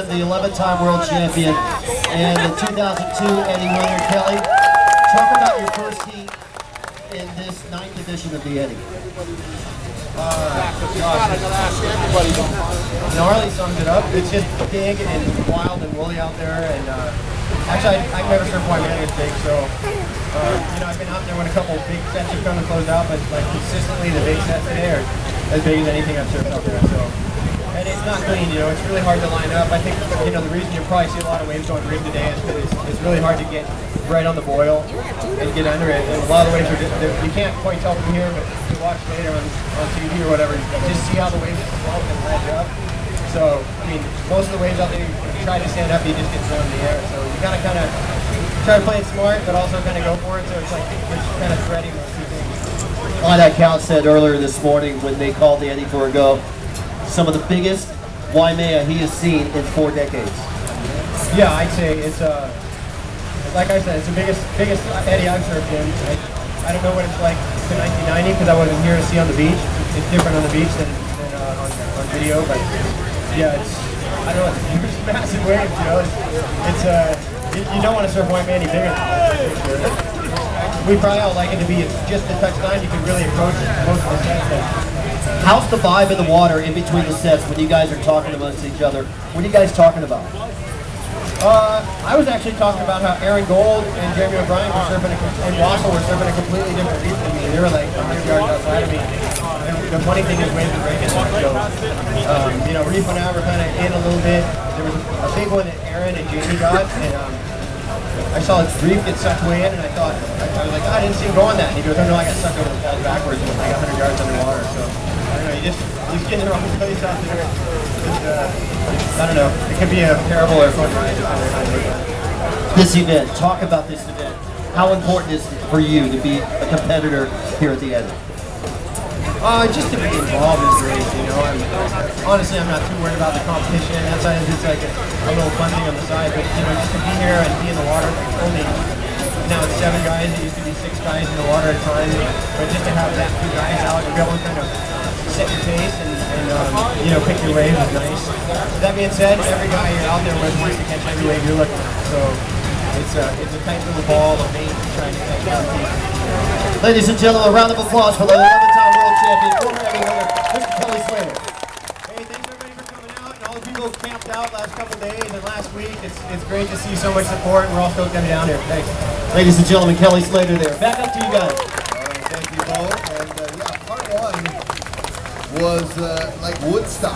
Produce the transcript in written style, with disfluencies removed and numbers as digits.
The 11th-time world champion and the 2002 Eddie winner, Kelly. Talk about your first heat in this 9th edition of the Eddie. Gnarly sums it up. It's just big and wild and woolly out there, and actually I've never surfed white man as big, so I've been out there when a couple big sets have come and closed out, but like consistently the big sets today are as big as anything I've surfed out there. So. And it's not clean, it's really hard to line up. I think, the reason you probably see a lot of waves going rig today is because it's really hard to get right on the boil and get under it. And a lot of the waves are just, you can't quite tell from here, but if you watch later on TV or whatever, you just see how the waves float and ledge up. So, most of the waves out there, if you try to stand up, you just get thrown in the air. So you gotta kind of try to play it smart, but also kind of go for it. So it's like, it's kind of threading those two things. On that count said earlier this morning when they called the Eddie for a go, some of the biggest Waimea he has seen in 4 decades. Yeah, I'd say it's like I said, it's the biggest Eddie I've surfed in. I don't know what it's like to 1990 because I wasn't here to see on the beach. It's different on the beach than on video, but yeah, I don't know, it's massive waves. You don't want to surf Waimea any bigger than that. We probably all like it to be just the touchdown. You can really approach most of the sets. How's the vibe in the water in between the sets when you guys are talking amongst each other? What are you guys talking about? I was actually talking about how Aaron Gold and Jeremy O'Brien were surfing, and Wassel were surfing a completely different reef than me. They were like 100 yards outside of me. And the funny thing is waves are breaking there. So, Reef and I were kind of in a little bit. There was a big one that Aaron and Jamie got, and I saw his reef get sucked way in, and I was like, I didn't see him go on that. And he goes, oh no, I got sucked over the falls backwards and I got 100 yards underwater. So, I don't know, you just get in the wrong place out there. I don't know, it could be a terrible or fun ride. This event, talk about this event. How important is it for you to be a competitor here at the Eddie? Just to be involved is great, honestly, I'm not too worried about the competition. That's just like a little fun thing on the side, but just to be here and be in the water, now it's 7 guys, it used to be 6 guys in the water at a time, but just to have that few guys out and be able to kind of set your pace and pick your waves is nice. That being said, every guy you're out there with wants to catch every wave you're looking at, so it's a tight little ball of bait trying to catch down people. Ladies and gentlemen, a round of applause for the 11th-time world champion, former Eddie winner, Mr. Kelly Slater. Hey, thanks everybody for coming out, and all the people who camped out last couple days and last week. It's great to see so much support, and we're all stoked to be down here. Thanks. Ladies and gentlemen, Kelly Slater there. Back up to you guys. All right, thank you both. And part 1 was like Woodstock.